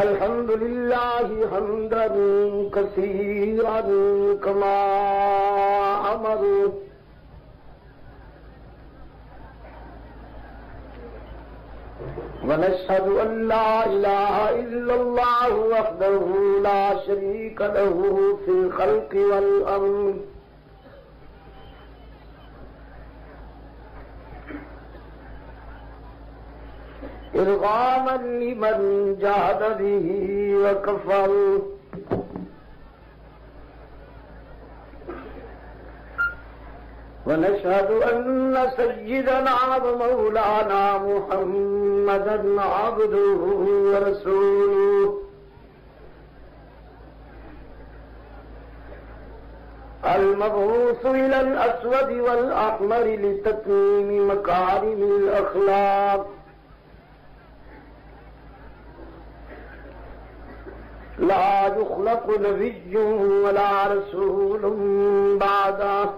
الحمد لله حمدا كثيرا كما أمر ونشهد أن لا إله إلا الله وحده لا شريك له في الخلق والأمر إرغاما لمن جاهد به وكفر ونشهد أن سيدنا ومولانا محمدا عبده ورسوله المبعوث إلى الأسود والأحمر لتتميم مكارم الأخلاق لا يخلق نبي ولا رسول بعده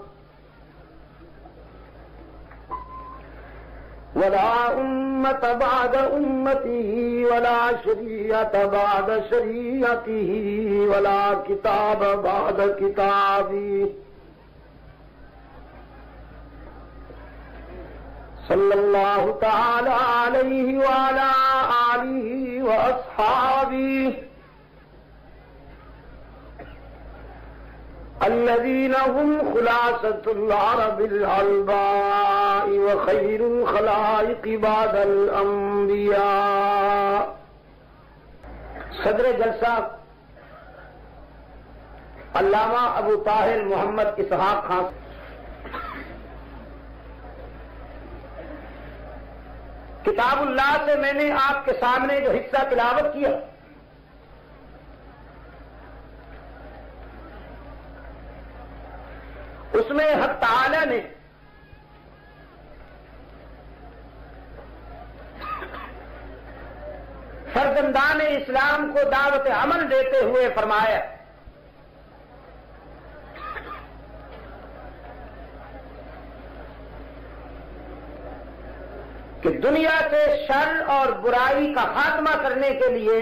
ولا أمة بعد أمته ولا شريعة بعد شريعته ولا كتاب بعد كتابه صلى الله تعالى عليه وعلى آله وأصحابه الذين هم خلاصة العرب العلباء وخير الخلائق بعد الأنبياء. صدر جلسہ علامہ ابو طاہر محمد اسحاق خان. کتاب اللہ سے میں نے آپ کے سامنے جو حصہ تلاوت کیا اس میں حق تعالی نے فرزندان اسلام کو دعوت عمل دیتے ہوئے فرمایا کہ دنیا سے شر اور برائی کا خاتمہ کرنے کے لیے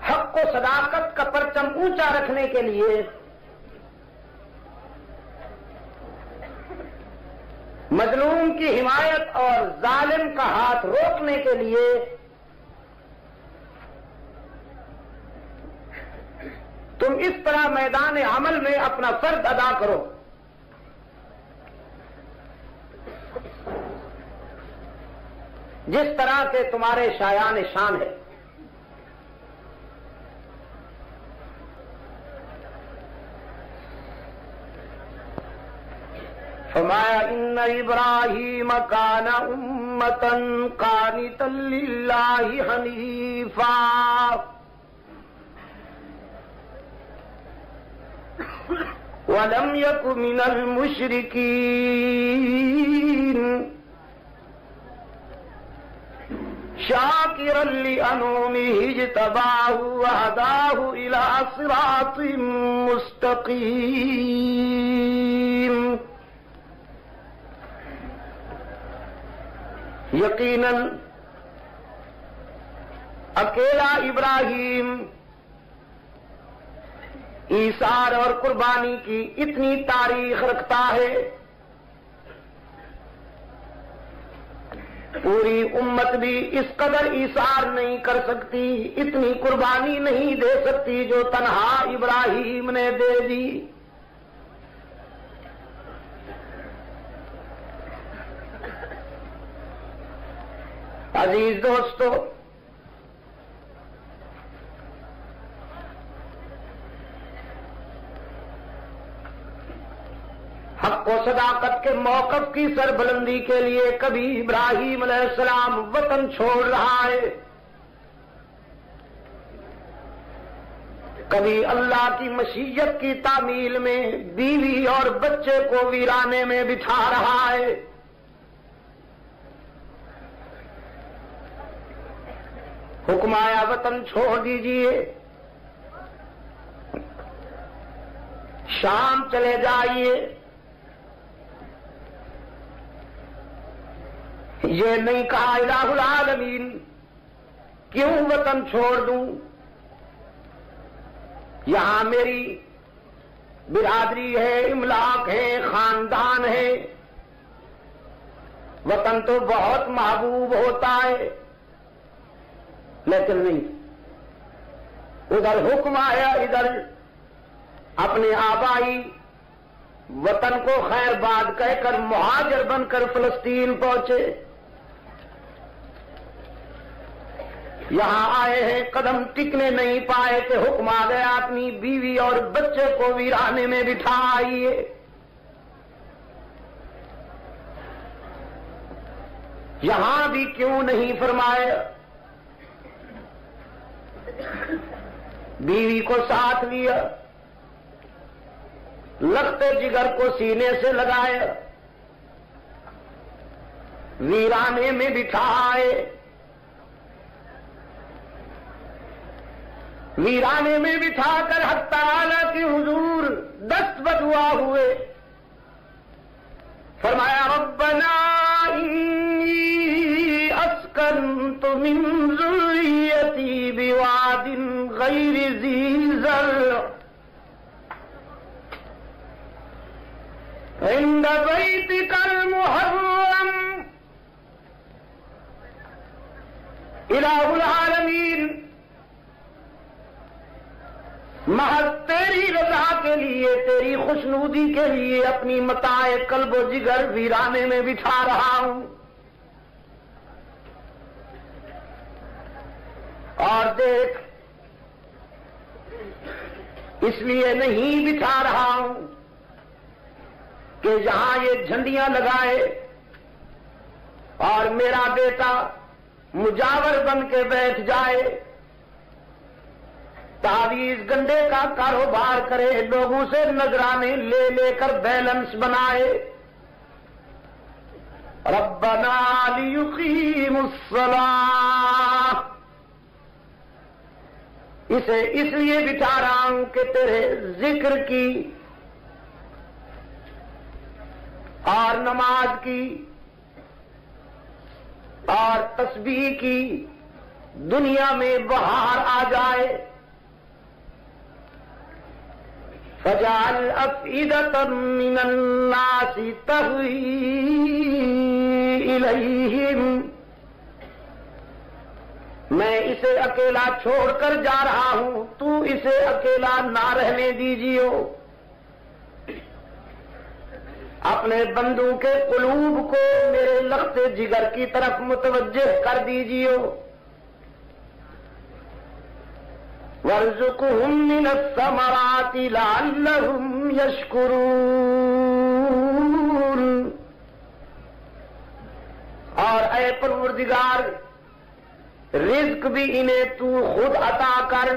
حق و صداقت کا پرچم اونچا رکھنے کے لیے مظلوم کی حمایت اور ظالم کا ہاتھ روکنے کے لیے تم اس طرح میدان عمل میں اپنا فرض ادا کرو جس طرح سے تمہارے شایان شان ہے. فرمایا ان ابراہیم کان امۃ قانتا للہ حنیفا ولم یک من المشرکین شاکرا لانعمہ اجتباہ وہداہ الی صراط مستقیم. یقیناً اکیلا ابراہیم ایثار اور قربانی کی اتنی تاریخ رکھتا ہے پوری امت بھی اس قدر ایثار نہیں کر سکتی, اتنی قربانی نہیں دے سکتی جو تنہا ابراہیم نے دے دی. عزیز دوستو, حق و صداقت کے موقف کی سربلندی کے لیے کبھی ابراہیم علیہ السلام وطن چھوڑ رہا ہے, کبھی اللہ کی مشیت کی تعمیل میں بیوی اور بچے کو ویرانے میں بٹھا رہا ہے. حکم آیا وطن چھوڑ دیجئے, شام چلے جائیے, یہ نہیں کہا الہ العالمین کیوں وطن چھوڑ دوں، یہاں میری برادری ہے، املاک ہے، خاندان ہے، وطن تو بہت محبوب ہوتا ہے، لیکن نہیں، ادھر حکم آیا، ادھر اپنے آبائی وطن کو خیر باد کہہ کر مہاجر بن کر فلسطین پہنچے، یہاں آئے ہیں، قدم ٹکنے نہیں پائے کہ حکم آ گیا اپنی بیوی اور بچے کو ویرانے میں بٹھا آئیے۔ یہاں بھی کیوں نہیں فرمایا، بیوی کو ساتھ لیا، لخت جگر کو سینے سے لگایا، ویرانے میں بٹھا آئے، ویرانے میں بٹھا کر حق تعالی کی حضور دست بدعا ہوئے، فرمایا ربنا انی اسکنت من ذریتی بواد غیر ذی زرع عند بیتک المحرم۔ الہ العالمین محض تیری رضا کے لیے، تیری خوشنودی کے لیے اپنی متاع قلب و جگر ویرانے میں بٹھا رہا ہوں، اور دیکھ اس لیے نہیں بٹھا رہا ہوں کہ جہاں یہ جھنڈیاں لگائے اور میرا بیٹا مجاور بن کے بیٹھ جائے، تعویذ گنڈے کا کاروبار کرے، لوگوں سے نذرانے لے لے کر بیلنس بنائے، ربنا لیقیموا الصلاۃ، اسے اس لیے بٹھا رہا ہوں کہ تیرے ذکر کی اور نماز کی اور تسبیح کی دنیا میں بہار آ جائے، فَجَعَلْ أَفْئِدَةً مِّنَ النَّاسِ تَهْوِي إِلَيْهِمْ، میں اسے اکیلا چھوڑ کر جا رہا ہوں، تو اسے اکیلا نہ رہنے دیجیے، اپنے بندوں کے قلوب کو میرے لخت جگر کی طرف متوجہ کر دیجیے، وَارْزُقْهُم مِّنَ الثَّمَرَاتِ لَعَلَّهُمْ يَشْكُرُونَ، اور اے پروردگار رزق بھی انہیں تو خود عطا کر،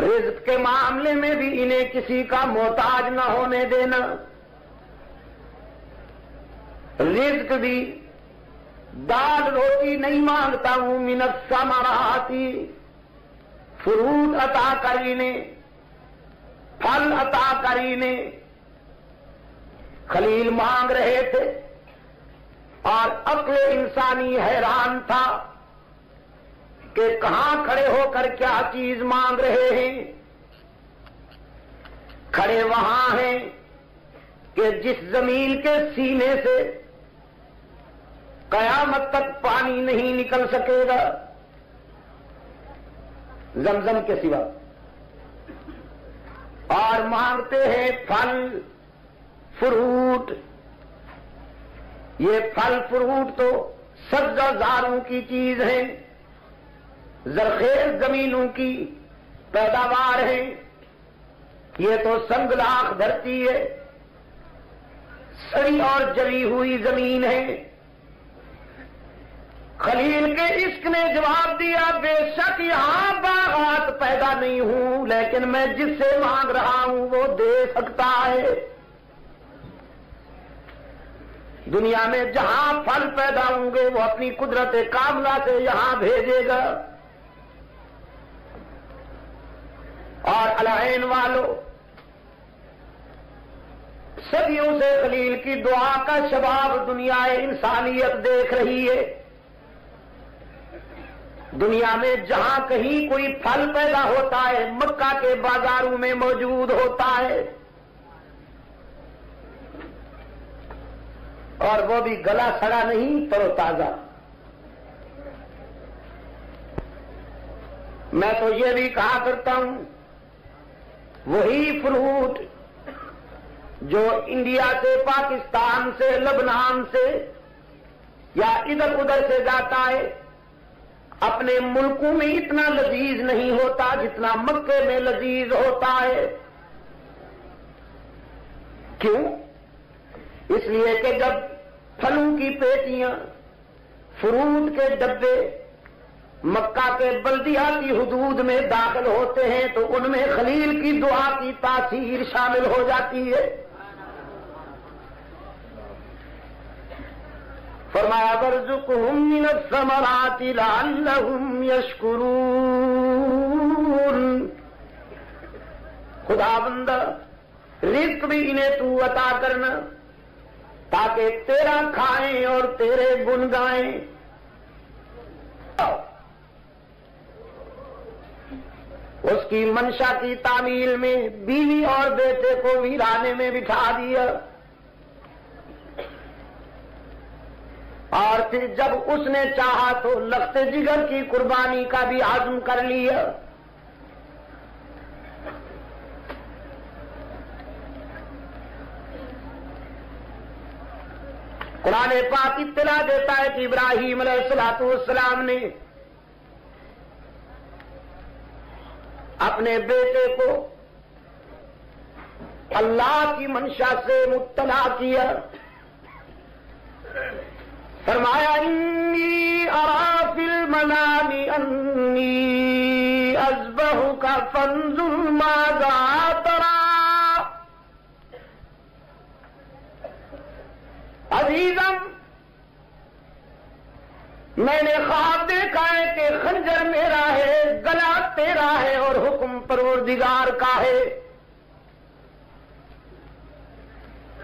رزق کے معاملے میں بھی انہیں کسی کا محتاج نہ ہونے دینا، رزق بھی دال روٹی نہیں مانگتا ہوں، من الثمرات فروٹ عطا کر انہیں، پھل عطا کر انہیں۔ خلیل مانگ رہے تھے اور عقل انسانی حیران تھا کہ کہاں کھڑے ہو کر کیا چیز مانگ رہے ہیں، کھڑے وہاں ہیں کہ جس زمین کے سینے سے قیامت تک پانی نہیں نکل سکے گا زمزم کے سوا، اور مانگتے ہیں پھل فروٹ۔ یہ پھل فروٹ تو سبزہ زاروں کی چیز ہے، زرخیز زمینوں کی پیداوار ہے، یہ تو سنگلاخ دھرتی ہے، سڑی اور جلی ہوئی زمین ہے۔ خلیل کے عشق نے جواب دیا، بے شک یہاں باغات پیدا نہیں ہوں، لیکن میں جس سے مانگ رہا ہوں وہ دے سکتا ہے۔ دنیا میں جہاں پھل پیدا ہوں گے وہ اپنی قدرت کاملہ سے یہاں بھیجے گا۔ اور العین والو صدیوں سے خلیل کی دعا کا شباب دنیا انسانیت دیکھ رہی ہے۔ دنیا میں جہاں کہیں کوئی پھل پیدا ہوتا ہے مکہ کے بازاروں میں موجود ہوتا ہے، اور وہ بھی گلا سڑا نہیں، تر و تازہ۔ میں تو یہ بھی کہا کرتا ہوں، وہی فروٹ جو انڈیا سے، پاکستان سے، لبنان سے یا ادھر ادھر سے جاتا ہے، اپنے ملکوں میں اتنا لذیذ نہیں ہوتا جتنا مکے میں لذیذ ہوتا ہے۔ کیوں؟ اس لیے کہ جب پھلوں کی پیٹیاں، فروٹ کے ڈبے مکہ کے بلدیاتی حدود میں داخل ہوتے ہیں تو ان میں خلیل کی دعا کی تاثیر شامل ہو جاتی ہے۔ فرمایا وارزقہم من الثمرات لعلہم یشکرون، خدا بندہ رزق بھی انہیں تو عطا کرنا تاکہ تیرا کھائیں اور تیرے گن گائیں۔ اس کی منشا کی تعمیل میں بیوی اور بیٹے کو ویرانے میں بٹھا دیا، اور پھر جب اس نے چاہا تو لخت جگر کی قربانی کا بھی عزم کر لیا۔ قرآن پاک اطلاع دیتا ہے کہ ابراہیم علیہ السلام نے اپنے بیٹے کو اللہ کی منشا سے مطلع کیا، فرمایا انی ارا فی المنام انی اذبحک فانظر ماذا تری۔ عزیزم، میں نے خواب دیکھا ہے کہ خنجر میرا ہے، گلا تیرا ہے، اور حکم پروردگار کا ہے۔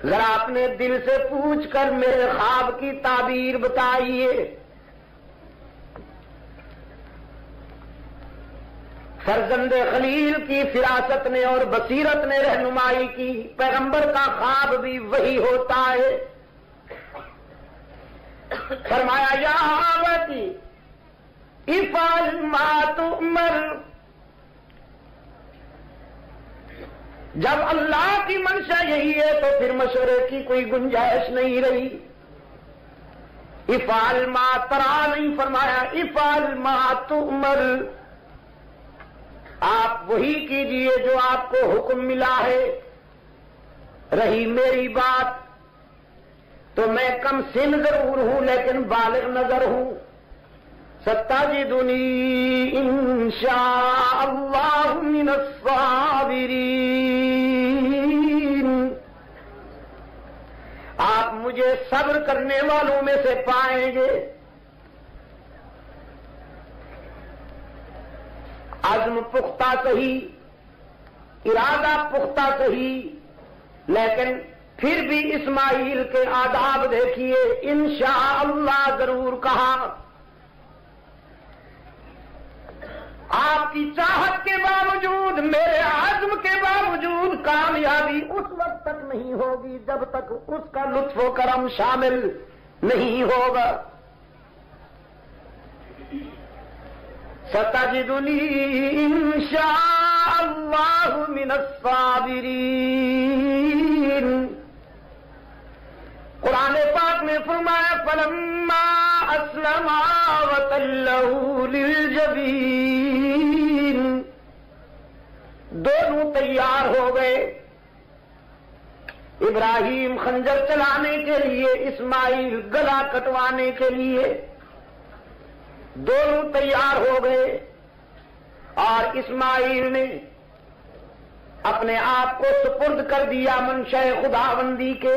ذرا اپنے دل سے پوچھ کر میرے خواب کی تعبیر بتائیے۔ فرزند خلیل کی فراست نے اور بصیرت نے رہنمائی کی، پیغمبر کا خواب بھی وہی ہوتا ہے۔ فرمایا یا آبتی افعل ما تؤمر، جب اللہ کی منشا یہی ہے تو پھر مشورے کی کوئی گنجائش نہیں رہی۔ افعل ما ترى نہیں فرمایا، افعل ما تؤمر، آپ وہی کیجئے جو آپ کو حکم ملا ہے۔ رہی میری بات تو میں کم سن ضرور ہوں لیکن بالغ نظر ہوں۔ ستجدنی انشاء اللہ من الصابرین، آپ مجھے صبر کرنے والوں میں سے پائیں گے۔ عزم پختہ صحیح، ارادہ پختہ صحیح، لیکن پھر بھی اسماعیل کے آداب دیکھیے، انشاءاللہ ضرور کہا۔ آپ کی چاہت کے باوجود، میرے عزم کے باوجود کامیابی اس وقت تک نہیں ہوگی جب تک اس کا لطف و کرم شامل نہیں ہوگا۔ ستجدنی انشاءاللہ من الصابرین۔ قرآن پاک نے فرمایا فلما اسلما وتلہ للجبین، دونوں تیار ہو گئے، ابراہیم خنجر چلانے کے لیے، اسماعیل گلا کٹوانے کے لیے، دونوں تیار ہو گئے، اور اسماعیل نے اپنے آپ کو سپرد کر دیا منشاء خداوندی کے۔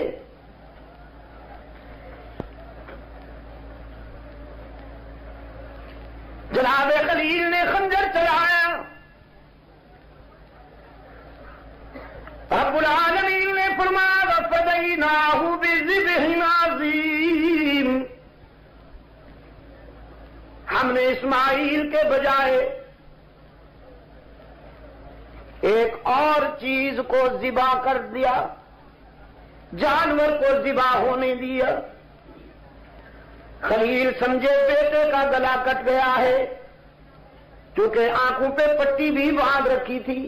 جناب خلیل نے خنجر چلایا، رب العالمین نے فرمایا فَفَدَيْنَاهُ بِذِبْحٍ عَظِيمٍ، ہم نے اسماعیل کے بجائے ایک اور چیز کو ذبح کر دیا، جانور کو ذبح ہونے دیا۔ خلیل سمجھے بیٹے کا گلا کٹ گیا ہے، کیونکہ آنکھوں پہ پٹی بھی باندھ رکھی تھی۔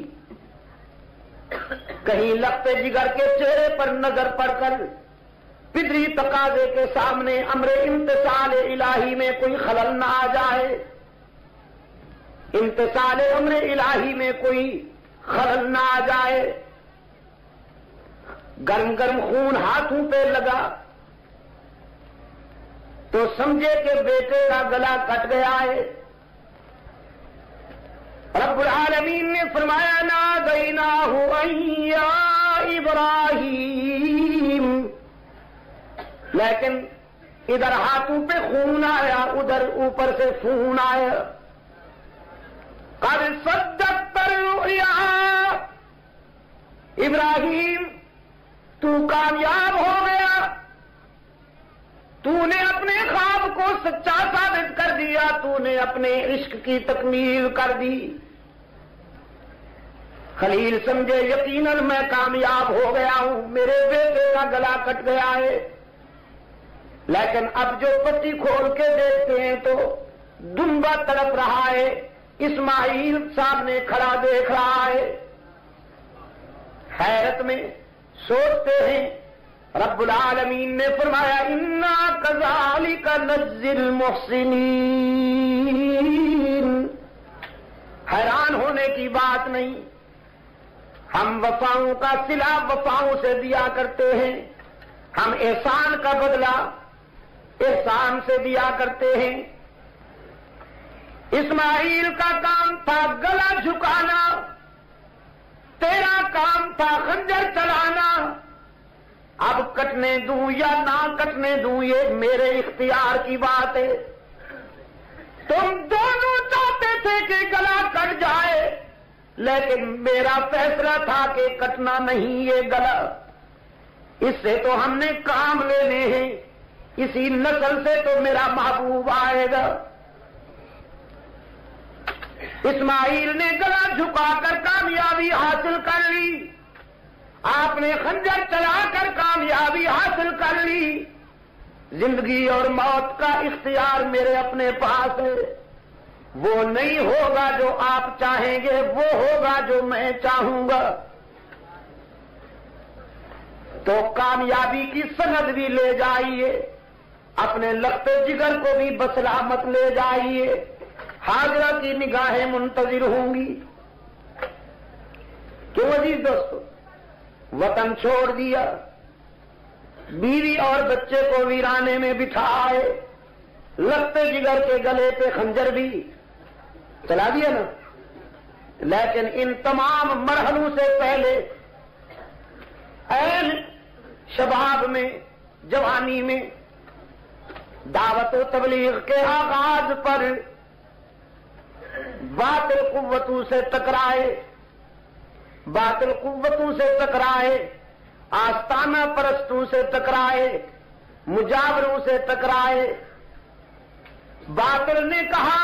کہیں لختے جگر کے چہرے پر نظر پڑ کر پدری تقاضے کے سامنے امر امتثال الہی میں کوئی خلل نہ آ جائے، امتثال امر الہی میں کوئی خلل نہ آ جائے۔ گرم گرم خون ہاتھوں پہ لگا تو سمجھے کہ بیٹے کا گلا کٹ گیا ہے۔ رب العالمین نے فرمایا نادیناہ ان یا ابراہیم، لیکن ادھر ہاتھوں پہ خون آیا، ادھر اوپر سے فون آیا۔ قد صدقت الرؤیا، ابراہیم تو کامیاب ہو گیا، تو نے اپنے خواب کو سچا ثابت کر دیا، تو نے اپنے عشق کی تکمیل کر دی۔ خلیل سمجھے یقیناً میں کامیاب ہو گیا ہوں، میرے بیٹے کا گلا کٹ گیا ہے۔ لیکن اب جو پٹی کھول کے دیکھتے ہیں تو دمبا تڑپ رہا ہے، اسماعیل سامنے کھڑا دیکھ رہا ہے۔ حیرت میں سوچتے ہیں، رب العالمین نے فرمایا انا کذالک نجزی المحسنین۔ حیران ہونے کی بات نہیں، ہم وفاؤں کا صلہ وفاؤں سے دیا کرتے ہیں، ہم احسان کا بدلہ احسان سے دیا کرتے ہیں۔ اسماعیل کا کام تھا گلا جھکانا، تیرا کام تھا خنجر چلانا۔ اب کٹنے دوں یا نہ کٹنے دوں یہ میرے اختیار کی بات ہے۔ تم دونوں چاہتے تھے کہ گلا کٹ جائے، لیکن میرا فیصلہ تھا کہ کٹنا نہیں یہ گلا، اس سے تو ہم نے کام لینے ہیں، اسی نسل سے تو میرا محبوب آئے گا۔ اسماعیل نے گلا جھکا کر کامیابی حاصل کر لی، آپ نے خنجر چلا کر کامیابی حاصل کر لی۔ زندگی اور موت کا اختیار میرے اپنے پاس ہے، وہ نہیں ہوگا جو آپ چاہیں گے، وہ ہوگا جو میں چاہوں گا۔ تو کامیابی کی سند بھی لے جائیے، اپنے لخت جگر کو بھی بسلامت لے جائیے، حاضرہ کی نگاہیں منتظر ہوں گی۔ کیوں عزیز دوستو، وطن چھوڑ دیا، بیوی اور بچے کو ویرانے میں بٹھائے، لخت جگر کے گلے پہ خنجر بھی چلا دیا نا۔ لیکن ان تمام مرحلوں سے پہلے عین شباب میں، جوانی میں دعوت و تبلیغ کے آغاز پر باطل قوتوں سے ٹکرائے، باطل قوتوں سے ٹکرائے، آستانہ پرستوں سے ٹکرائے، مجاوروں سے ٹکرائے۔ باطل نے کہا،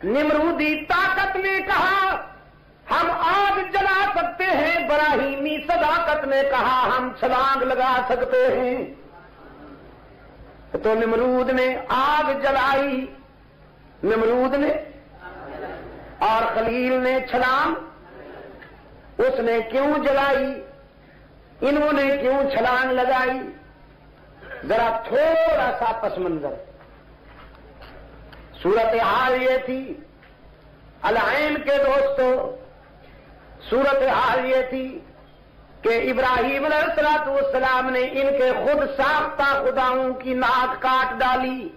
نمرودی طاقت نے کہا ہم آگ جلا سکتے ہیں، براہیمی صداقت نے کہا ہم چھلانگ لگا سکتے ہیں۔ تو نمرود نے آگ جلائی، نمرود نے، اور خلیل نے چھلانگ اس نے کیوں جلائی، انہوں نے کیوں چھلانگ لگائی؟ ذرا تھوڑا سا پس منظر۔ صورتحال یہ تھی العین کے دوستو، صورتحال یہ تھی کہ ابراہیم علیہ السلام نے ان کے خود ساختہ خداؤں کی ناک کاٹ ڈالی۔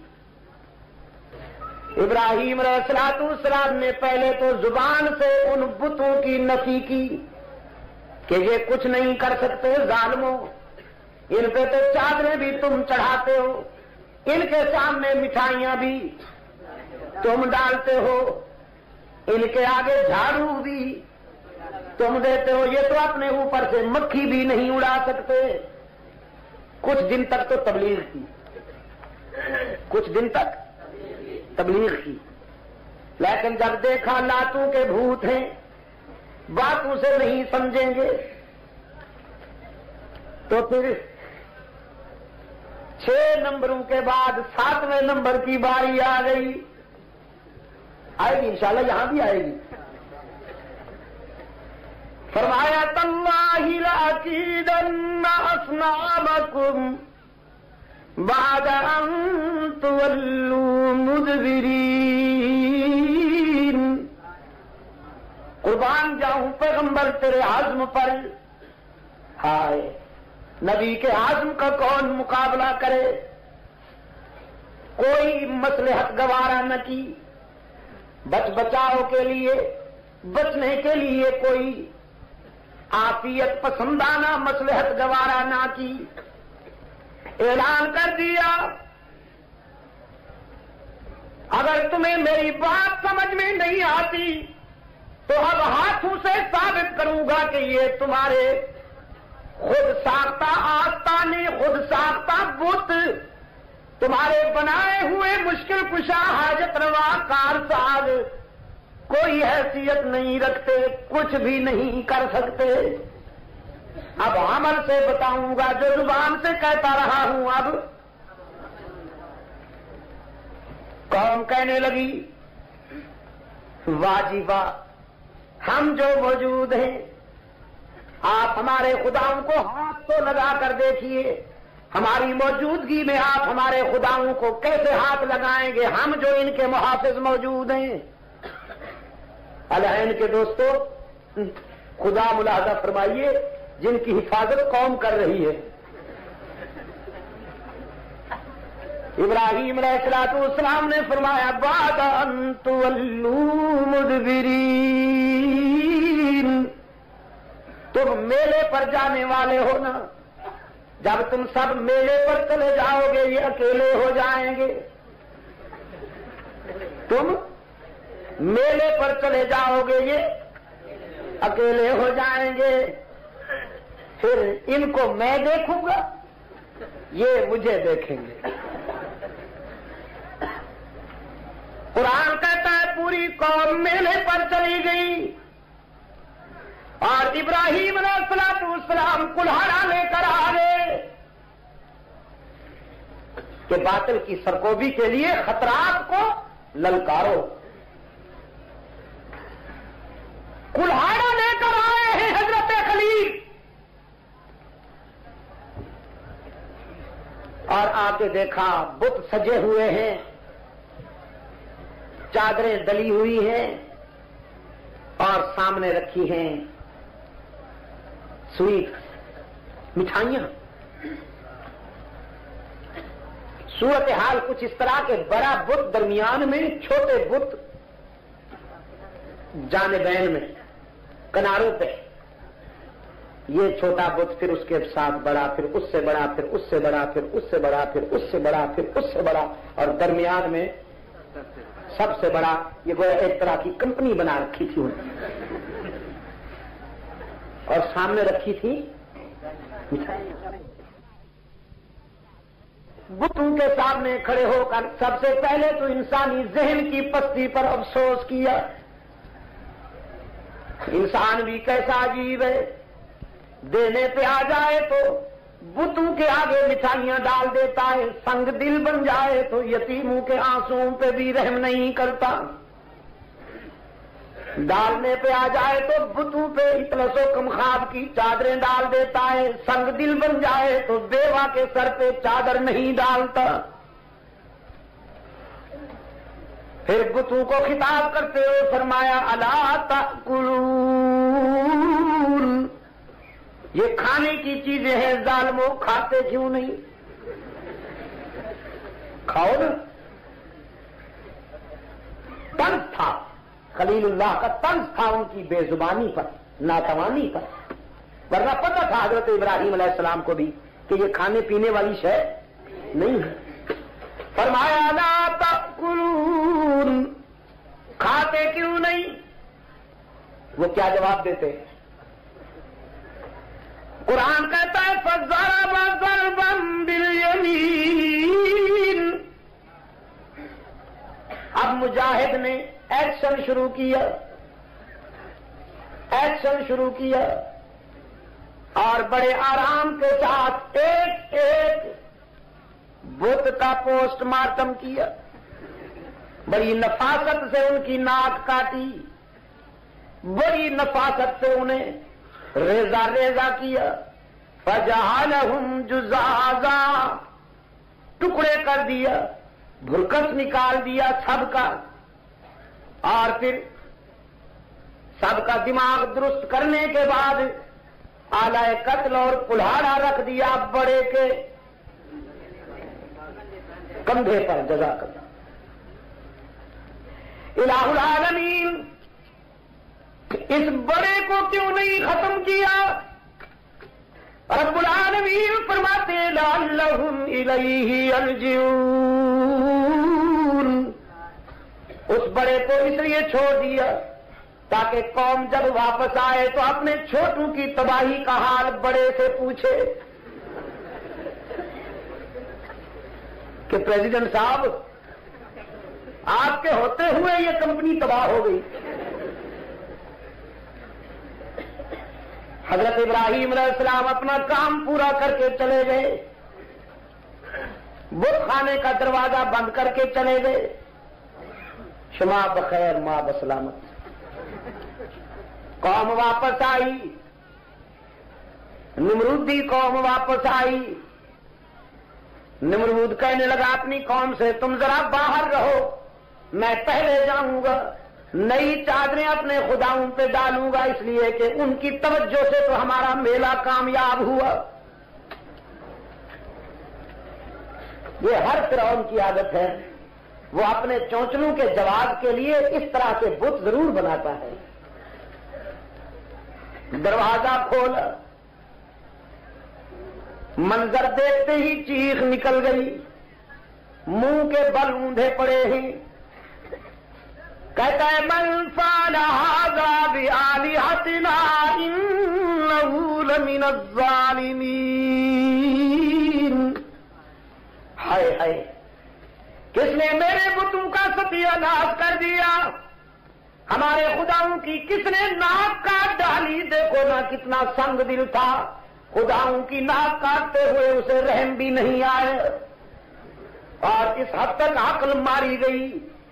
ابراہیم علیہ السلام نے پہلے تو زبان سے ان بتوں کی نفی کی کہ یہ کچھ نہیں کر سکتے، ظالموں، ان پہ تو چادریں بھی تم چڑھاتے ہو، ان کے سامنے مٹھائیاں بھی تم ڈالتے ہو، ان کے آگے جھاڑو بھی تم دیتے ہو، یہ تو اپنے اوپر سے مکھی بھی نہیں اڑا سکتے۔ کچھ دن تک تو تبلیغ کی، کچھ دن تک تبلیغ کی، لیکن جب دیکھا لاتوں کے بھوت ہیں، باتوں سے نہیں سمجھیں گے، تو پھر 6 نمبروں کے بعد 7ویں نمبر کی باری آ گئی، آئے گی انشاءاللہ، یہاں بھی آئے گی۔ فرمایا تاللہ لأکیدن اصنامکم بعد ان تولوا مدبرین، قربان جاؤں پیغمبر تیرے عزم پر، ہائے نبی کے عزم کا کون مقابلہ کرے؟ کوئی مصلحت گوارا نہ کی، بچاؤ کے لیے، بچنے کے لیے کوئی عافیت پسندانہ مصلحت گوارا نہ کی، اعلان کر دیا اگر تمہیں میری بات سمجھ میں نہیں آتی تو اب ہاتھوں سے ثابت کروں گا کہ یہ تمہارے خود ساختہ آستانے، خود ساختہ بت، تمہارے بنائے ہوئے مشکل کشا حاجت روا کارساز کوئی حیثیت نہیں رکھتے، کچھ بھی نہیں کر سکتے۔ اب عمل سے بتاؤں گا، جو زبان سے کہتا رہا ہوں اب قوم کہنے لگی واجبہ، ہم جو موجود ہیں، آپ ہمارے خداؤں کو ہاتھ تو لگا کر دیکھیے، ہماری موجودگی میں آپ ہمارے خداؤں کو کیسے ہاتھ لگائیں گے، ہم جو ان کے محافظ موجود ہیں۔ الہین کے دوستو، خدا ملاحظہ فرمائیے جن کی حفاظت قوم کر رہی ہے۔ ابراہیم علیہ السلام نے فرمایا بعد ان تولوا مدبرین، تم میلے پر جانے والے ہو نا، جب تم سب میلے پر چلے جاؤ گے یہ اکیلے ہو جائیں گے، تم میلے پر چلے جاؤ گے یہ اکیلے ہو جائیں گے، پھر ان کو میں دیکھوں گا، یہ مجھے دیکھیں گے۔ قرآن کہتا ہے پوری قوم میلے پر چلی گئی اور ابراہیم علیہ السلام کلہاڑا لے کر آ گئے کہ باطل کی سرکوبی کے لیے خطرات کو للکارو۔ کلہاڑا لے کر آئے ہیں حضرت خلیل، اور آ کے دیکھا بت سجے ہوئے ہیں، چادریں دلی ہوئی ہیں، اور سامنے رکھی ہیں سویٹ، مٹھائیاں۔ صورتحال کچھ اس طرح کے، بڑا بت درمیان میں، چھوٹے بت جانبین میں، کناروں پہ، یہ چھوٹا بت، پھر اس کے ساتھ بڑا، پھر اس سے بڑا، پھر اس سے بڑا، پھر اس سے بڑا، پھر اس سے بڑا، پھر اس سے بڑا، اور درمیان میں سب سے بڑا۔ یہ گویا ایک طرح کی کمپنی بنا رکھی تھی اور سامنے رکھی تھی بتوں کے سامنے کھڑے ہو کر سب سے پہلے تو انسانی ذہن کی پستی پر افسوس کیا۔ انسان بھی کیسا عجیب ہے، دینے پہ آ جائے تو بتوں کے آگے مٹھائیاں ڈال دیتا ہے، سنگ دل بن جائے تو یتیموں کے آنسوؤں پہ بھی رحم نہیں کرتا، ڈالنے پہ آ جائے تو بتوں پہ اطلس و کمخاب کی چادریں ڈال دیتا ہے، سنگ دل بن جائے تو بیوہ کے سر پہ چادر نہیں ڈالتا۔ پھر بتوں کو خطاب کرتے ہوئے فرمایا الا تأکلون، یہ کھانے کی چیزیں ہیں ظالموں، کھاتے کیوں نہیں؟ کھاؤ نا۔ طنز تھا خلیل اللہ کا، طنز تھا ان کی بے زبانی پر، ناتوانی پر، ورنہ پتہ تھا حضرت ابراہیم علیہ السلام کو بھی کہ یہ کھانے پینے والی شے نہیں ہے۔ فرمایا لا تأکلون، کھاتے کیوں نہیں؟ وہ کیا جواب دیتے؟ قرآن کہتا ہے فَضَرَبَ ضَرْبًا بِالْيَمِينِ. اب مجاہد نے ایکشن شروع کیا اور بڑے آرام کے ساتھ ایک ایک بت کا پوسٹ مارٹم کیا. بڑی نفاست سے ان کی ناک کاٹی, بڑی نفاست سے انہیں ریزہ ریزہ کیا. فَجَعَلَهُمْ جُزَازًا, ٹکڑے کر دیا, بھرکس نکال دیا سب کا, اور پھر سب کا دماغ درست کرنے کے بعد آلہ قتل اور کلہاڑا رکھ دیا بڑے کے کندھے پر. جزاک اللہ. الہ العالمین, اس بڑے کو کیوں نہیں ختم کیا؟ رب العالمین فرماتے لعلہم الیہ یرجعون. اس بڑے کو اس لیے چھوڑ دیا تاکہ قوم جب واپس آئے تو اپنے چھوٹوں کی تباہی کا حال بڑے سے پوچھے کہ پریزیڈنٹ صاحب آپ کے ہوتے ہوئے یہ کمپنی تباہ ہو گئی. حضرت ابراہیم علیہ السلام اپنا کام پورا کر کے چلے گئے, بت خانے کا دروازہ بند کر کے چلے گئے. شما بخیر ماں بسلامت. قوم واپس آئی, نمرودی قوم واپس آئی. نمرود کہنے لگا اپنی قوم سے تم ذرا باہر رہو, میں پہلے جاؤں گا, نئی چادریں اپنے خداؤں پہ ڈالوں گا, اس لیے کہ ان کی توجہ سے تو ہمارا میلہ کامیاب ہوا. یہ ہر فرعون کی عادت ہے, وہ اپنے چونچلوں کے جواب کے لیے اس طرح کے بت ضرور بناتا ہے. دروازہ کھولا, منظر دیکھتے ہی چیخ نکل گئی, منہ کے بل اوندھے پڑے ہیں. کہتا ہے من فعل هذا بآلهتنا انه لمن الظالمین. ہائے ہائے, کس نے میرے بتوں کا ستیہ ناش کر دیا, ہمارے خداؤں کی کس نے ناک کاٹ ڈالی. دیکھو نا کتنا سنگ دل تھا, خداؤں کی ناک کاٹتے ہوئے اسے رحم بھی نہیں آئے, اور اس حد تک عقل ماری گئی,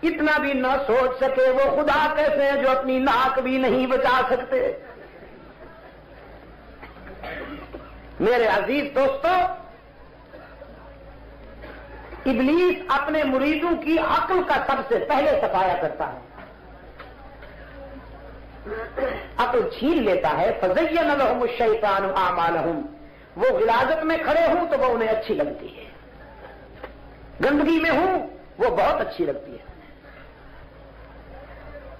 اتنا بھی نہ سوچ سکے وہ خدا کیسے ہیں جو اپنی ناک بھی نہیں بچا سکتے. میرے عزیز دوستو, ابلیس اپنے مریدوں کی عقل کا سب سے پہلے صفایا کرتا ہے, عقل چھین لیتا ہے. فَزَيَّنَ لَهُمُ الشَّيْطَانُ أَعْمَالَهُمْ, وہ غلاظت میں کھڑے ہوں تو وہ انہیں اچھی لگتی ہے, گندگی میں ہوں وہ بہت اچھی لگتی ہے.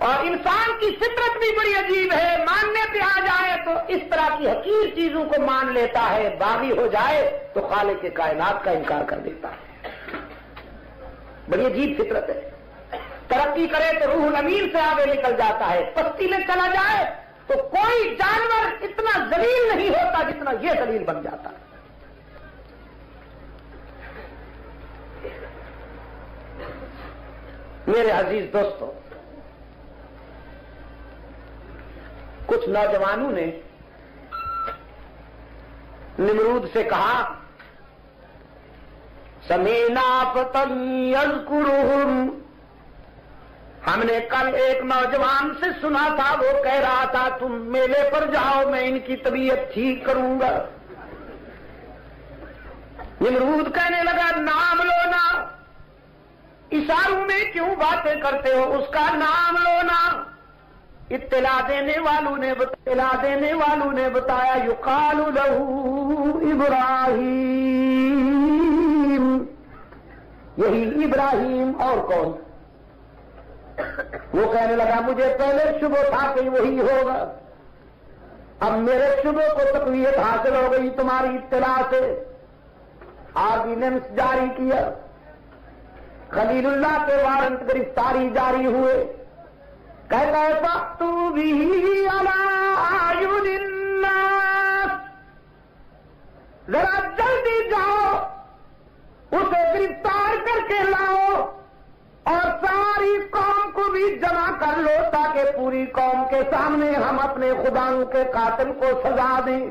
اور انسان کی فطرت بھی بڑی عجیب ہے, ماننے پہ آ جائے تو اس طرح کی حقیر چیزوں کو مان لیتا ہے, باغی ہو جائے تو خالق کے کائنات کا انکار کر دیتا ہے. بڑی عجیب فطرت ہے. ترقی کرے تو روح الامین سے آگے نکل جاتا ہے, پستی میں چلا جائے تو کوئی جانور اتنا ذلیل نہیں ہوتا جتنا یہ ذلیل بن جاتا ہے. میرے عزیز دوستو, کچھ نوجوانوں نے نمرود سے کہا سمینا فتن یذکرہم, ہم نے کل ایک نوجوان سے سنا تھا, وہ کہہ رہا تھا تم میلے پر جاؤ میں ان کی طبیعت ٹھیک کروں گا. نمرود کہنے لگا نام لو نا, اشاروں میں کیوں باتیں کرتے ہو, اس کا نام لو نا. اطلاع دینے والوں نے بتایا یقال لہ ابراہیم, یہی ابراہیم, اور کون؟ وہ کہنے لگا مجھے پہلے شبہ تھا کہ وہی ہوگا, اب میرے شبہ کو تقویت حاصل ہو گئی تمہاری اطلاع سے. آرڈیننس جاری کیا, خلیل اللہ کے وارنٹ گرفتاری جاری ہوئے. کہتا ہے فَأْتُوا بِهِ عَلَىٰ أَعْيُنِ النَّاسِ, ذرا جلدی جاؤ اسے گرفتار کر کے لاؤ اور ساری قوم کو بھی جمع کر لو تاکہ پوری قوم کے سامنے ہم اپنے خداؤں کے قاتل کو سزا دیں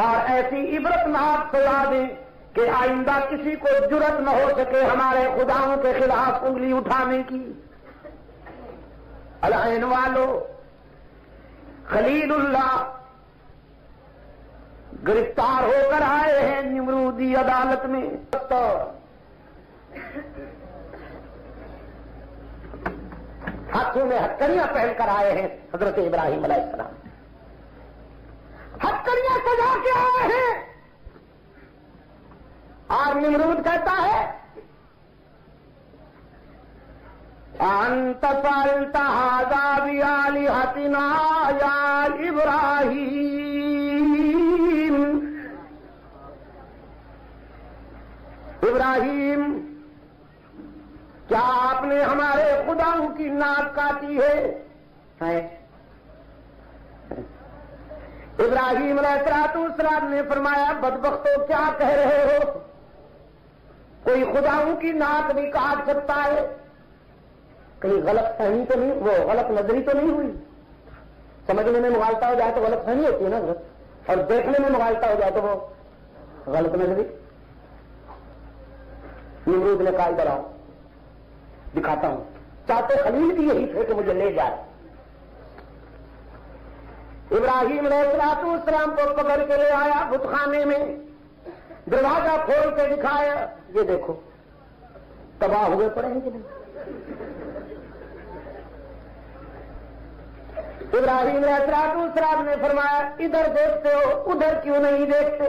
اور ایسی عبرتناک سزا دیں کہ آئندہ کسی کو جرأت نہ ہو سکے ہمارے خداؤں کے خلاف انگلی اٹھانے کی۔ العین والو، خلیل اللہ گرفتار ہو کر آئے ہیں نمرودی عدالت میں۔ ہاتھوں میں ہتکڑیاں پہن کر آئے ہیں حضرت ابراہیم علیہ السلام، ہتکڑیاں سجا کے آئے ہیں، اور نمرود کہتا ہے انت فعلت ھذا بآلہتنا یا ابراہیم، کیا آپ نے ہمارے خداؤں کی ناک کاٹی ہے؟ ابراہیم علیہ السلام نے فرمایا بدبختو کیا کہہ رہے ہو، کوئی خداؤں کی ناک نہیں کاٹ سکتا ہے؟ کہیں غلط فہمی تو نہیں، وہ غلط نظری تو نہیں ہوئی؟ سمجھنے میں مغالطہ ہو جائے تو غلط فہمی ہوتی ہے نا، اور دیکھنے میں مغالطہ ہو جائے تو وہ غلط نظری۔ نمرود نے کہا ادھر آؤ دکھاتا ہوں، چاہتے خلیل بھی یہی تھے کہ مجھے لے جائے۔ ابراہیم علیہ السلام کو پکڑ کے لے آیا بت خانے میں، دروازہ کھول کے دکھایا، یہ دیکھو تباہ ہوئے پڑے ہیں کہ نہیں؟ ابراہیم علیہ السلام نے فرمایا ادھر دیکھتے ہو ادھر کیوں نہیں دیکھتے؟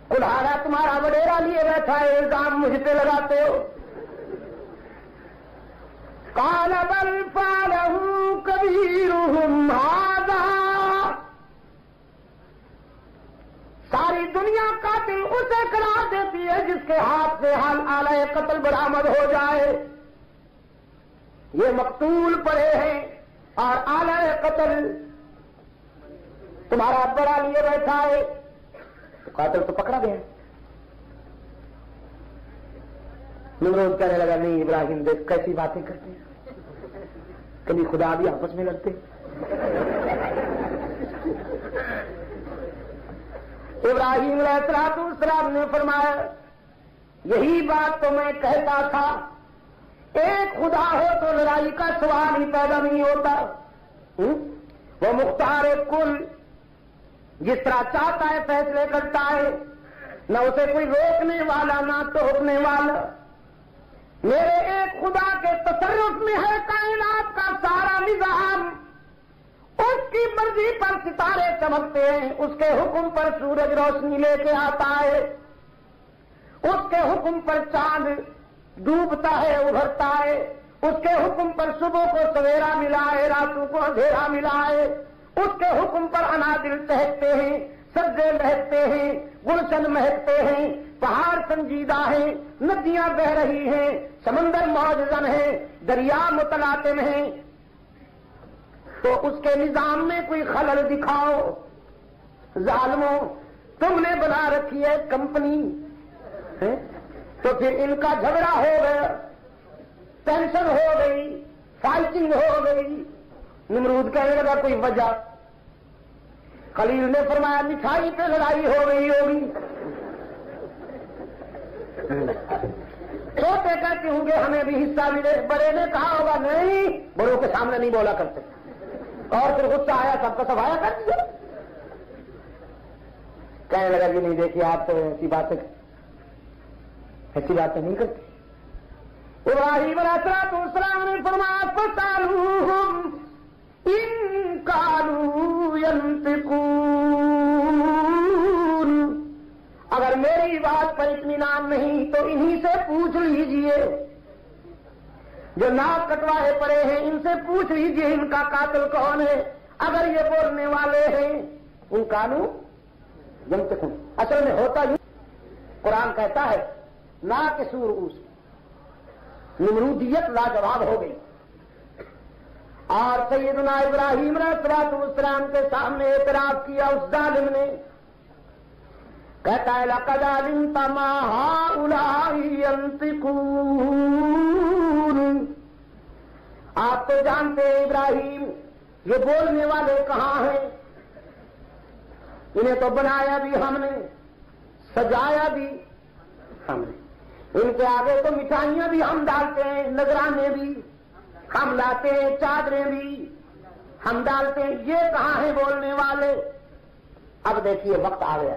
کلہاڑا تمہارا وڈیرا لیے بیٹھا ہے، الزام مجھ پہ لگاتے ہو۔ قال بل فعلہ کبیرہم ھذا، ساری دنیا قاتل اسے قرار دیتی ہے جس کے ہاتھ سے حال آلہ قتل برآمد ہو جائے۔ یہ مقتول پڑے ہیں اور آلہ قتل تمہارا بڑا لیے بیٹھا ہے، تو قاتل تو پکڑا گیا۔ نمرود کہنے لگا نہیں ابراہیم دیکھ کیسی باتیں کرتے ہیں، کبھی خدا بھی آپس میں لڑتے۔ ابراہیم علیہ السلام نے فرمایا یہی بات تو میں کہتا تھا، ایک خدا ہو تو لڑائی کا سوال ہی پیدا نہیں ہوتا۔ وہ مختار کل جس طرح چاہتا ہے فیصلے کرتا ہے، نہ اسے کوئی روکنے والا نہ ٹوکنے والا۔ میرے ایک خدا کے تصرف میں ہے کائنات کا سارا نظام، اس کی مرضی پر ستارے چمکتے ہیں، اس کے حکم پر سورج روشنی لے کے آتا ہے، اس کے حکم پر چاند ڈوبتا ہے ابھرتا ہے، اس کے حکم پر صبح کو سویرا ملا ہے راتوں کو اندھیرا ملا ہے، اس کے حکم پر انادل چہکتے ہیں، سبزے لہکتے ہیں، گلشن مہکتے ہیں، پہاڑ سنجیدہ ہیں، ندیاں بہ رہی ہیں، سمندر موجزن ہیں، دریا متلاطم ہیں، تو اس کے نظام میں کوئی خلل دکھاؤ۔ ظالموں تم نے بنا رکھی ہے کمپنی، تو پھر ان کا جھگڑا ہو گیا، ٹینشن ہو گئی، فائٹنگ ہو گئی۔ نمرود کہنے لگا کوئی وجہ؟ خلیل نے فرمایا مٹھائی پہ لڑائی ہو گئی ہوگی۔ چھوٹے کہتے ہوں گے ہمیں بھی حصہ ملے، بڑے نے کہا ہوگا نہیں، بڑوں کے سامنے نہیں بولا کرتے، اور پھر غصہ آیا سب کا سفایا کر دیا۔ کہنے لگا کہ نہیں دیکھیے آپ تو ایسی باتیں نہیں کرتے۔ ابراہیم علیہ السلام نے فرمایا فَاسْأَلُوهُمْ إِن كَانُوا يَنطِقُونَ، اگر میری بات پر اطمینان نہیں تو انہی سے پوچھ لیجئے، جو ناک کٹوائے پڑے ہیں ان سے پوچھ لیجئے ان کا قاتل کون ہے، اگر یہ بولنے والے ہیں۔ ان کانو ينطقون، اصل میں ہوتا یوں، قرآن کہتا ہے نا کے سورؤس، نمرودیت لاجواب ہو گئی، اور سیدنا ابراہیم علیہ السلام کے سامنے اعتراف کیا اس ظالم نے کہتا ہے لقد علمت ما هؤلاء ينطقون، آپ تو جانتے ہیں ابراہیم یہ بولنے والے کہاں ہیں، انہیں تو بنایا بھی ہم نے، سجایا بھی ہم نے، ان کے آگے تو مٹھائیاں بھی ہم ڈالتے ہیں، نذرانے بھی ہم لاتے ہیں، چادریں بھی ہم ڈالتے ہیں، یہ کہاں ہیں بولنے والے؟ اب دیکھیے وقت آ گیا،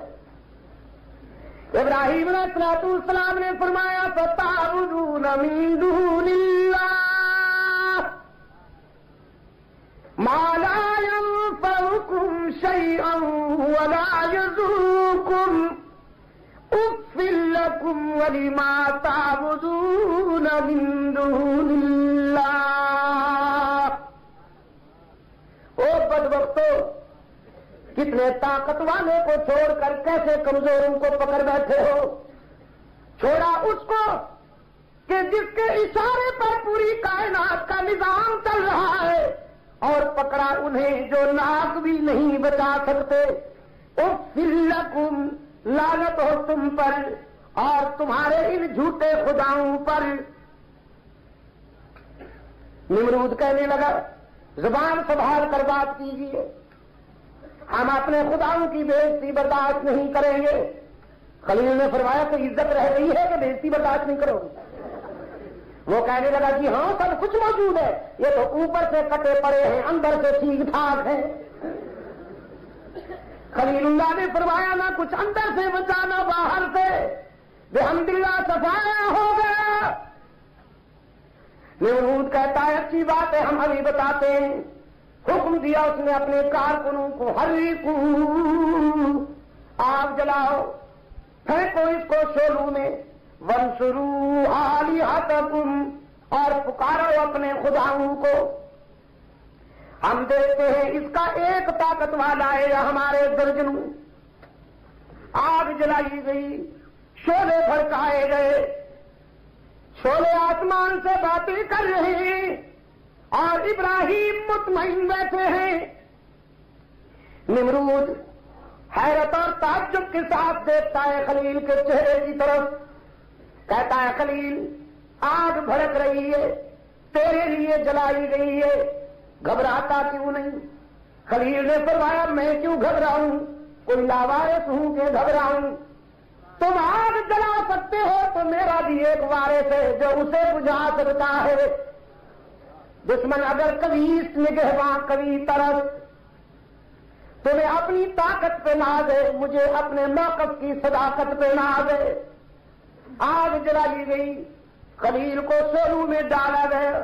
ابراہیم علیہ السلام نے فرمایا فَتَعْبُدُونَ مِن دُونِ اللَّهِ مَا لَا يَنفَعُكُمْ شَيْئًا وَلَا يَضُرُّكُمْ اُفٍّ لَّكُمْ وَلِمَا تَعْبُدُونَ مِن دُونِ اللَّهِ۔ او بدبختو، کتنے طاقت والے کو چھوڑ کر کیسے کمزوروں کو پکڑ بیٹھے ہو؟ چھوڑا اس کو کہ جس کے اشارے پر پوری کائنات کا نظام چل رہا ہے، اور پکڑا انہیں جو ناک بھی نہیں بچا سکتے۔ اُفٍّ لَّكُمْ، لعنت ہو تم پر اور تمہارے ان جھوٹے خداؤں پر۔ نمرود کہنے لگا زبان سنبھال کر بات کیجیے، ہم اپنے خداؤں کی بے عزتی برداشت نہیں کریں گے۔ خلیل نے فرمایا کہ عزت رہ گئی ہے کہ بے عزتی برداشت نہیں کرو گے؟ وہ کہنے لگا جی ہاں سب کچھ موجود ہے، یہ تو اوپر سے کٹے پڑے ہیں اندر سے ٹھیک ٹھاک ہے۔ خلیل اللہ نے فرمایا نہ کچھ اندر سے بچا نہ باہر سے، بحمد اللہ صفایا ہو گیا۔ نمرود کہتا ہے اچھی بات ہے، ہم ابھی بتاتے ہیں۔ حکم دیا اس نے اپنے کارکنوں کو حریقو، آگ جلاؤ، پھینکو اس کو شعلوں میں، وانصروا آلہتکم، اور پکارو اپنے خداؤں کو۔ ہم دیکھتے ہیں اس کا ایک طاقت والا ہے یا ہمارے درجنوں۔ آگ جلائی گئی، شعلے بھڑکائے گئے، شعلے آسمان سے باتیں کر رہے ہیں اور ابراہیم مطمئن بیٹھے ہیں۔ نمرود حیرت اور تعجب کے ساتھ دیکھتا ہے خلیل کے چہرے کی طرف، کہتا ہے خلیل آگ بھڑک رہی ہے، تیرے لیے جلائی گئی ہے، گھبراتا کیوں نہیں؟ خلیل نے فرمایا میں کیوں گھبراؤں، کوئی لاوارث ہوں کہ گھبراؤں؟ تم آگ جلا سکتے ہو تو میرا بھی ایک وارث ہے جو اسے بجھا سکتا ہے۔ دشمن اگر کبھی نگہباں کبھی طرف تمہیں اپنی طاقت پہ ناز ہے، مجھے اپنے موقف کی صداقت پہ ناز ہے۔ آگ جلائی گئی، خلیل کو شعلوں میں ڈالا گیا۔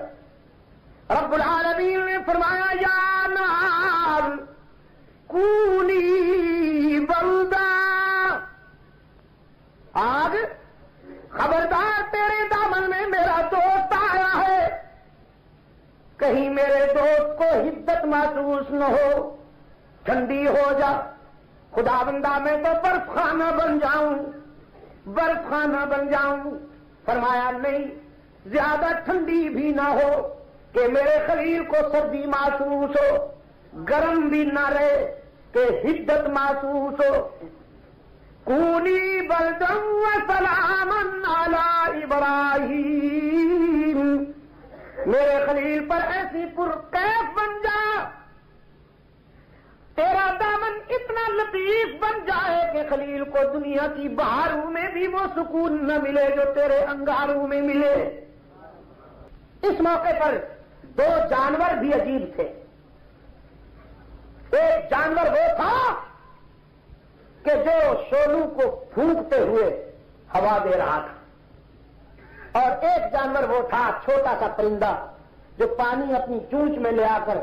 رب العالمین نے فرمایا یا نار کونی بردہ، آگ خبردار تیرے دامن میں میرا دوست آیا ہے، کہیں میرے دوست کو حدت محسوس نہ ہو، ٹھنڈی ہو جا۔ خدا بندہ میں تو برف خانہ بن جاؤں، برف خانہ بن جاؤں۔ فرمایا نہیں، زیادہ ٹھنڈی بھی نہ ہو کہ میرے خلیل کو سردی محسوس ہو، گرم بھی نہ رہے کہ حدت محسوس ہو۔ کونی بردم وسلاما علی ابراہیم، میرے خلیل پر ایسی پرکیف بن جا، تیرا دامن اتنا لطیف بن جائے کہ خلیل کو دنیا کی بہاروں میں بھی وہ سکون نہ ملے جو تیرے انگاروں میں ملے۔ اس موقع پر دو جانور بھی عجیب تھے۔ ایک جانور وہ تھا کہ جو شعلوں کو پھونکتے ہوئے ہوا دے رہا تھا، اور ایک جانور وہ تھا چھوٹا سا پرندہ جو پانی اپنی چونچ میں لے آ کر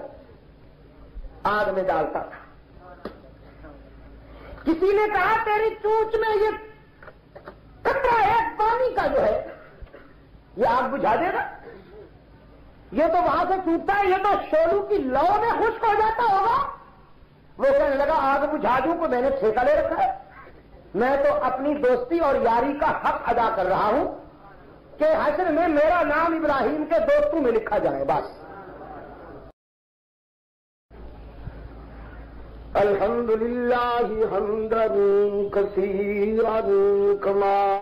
آگ میں ڈالتا تھا۔ کسی نے کہا تیری چونچ میں یہ قطرہ ایک پانی کا جو ہے یہ آگ بجھا دے گا؟ یہ تو وہاں سے ٹوٹتا ہے، یہ تو شعلوں کی لو میں خشک ہو جاتا ہوگا۔ وہ کہنے لگا آگ بجھا دوں کو میں نے ٹھیکہ لے رکھا ہے، میں تو اپنی دوستی اور یاری کا حق ادا کر رہا ہوں کہ حشر میں میرا نام ابراہیم کے دوستوں میں لکھا جائے بس۔ الحمد للہ حمدا کثیرا کما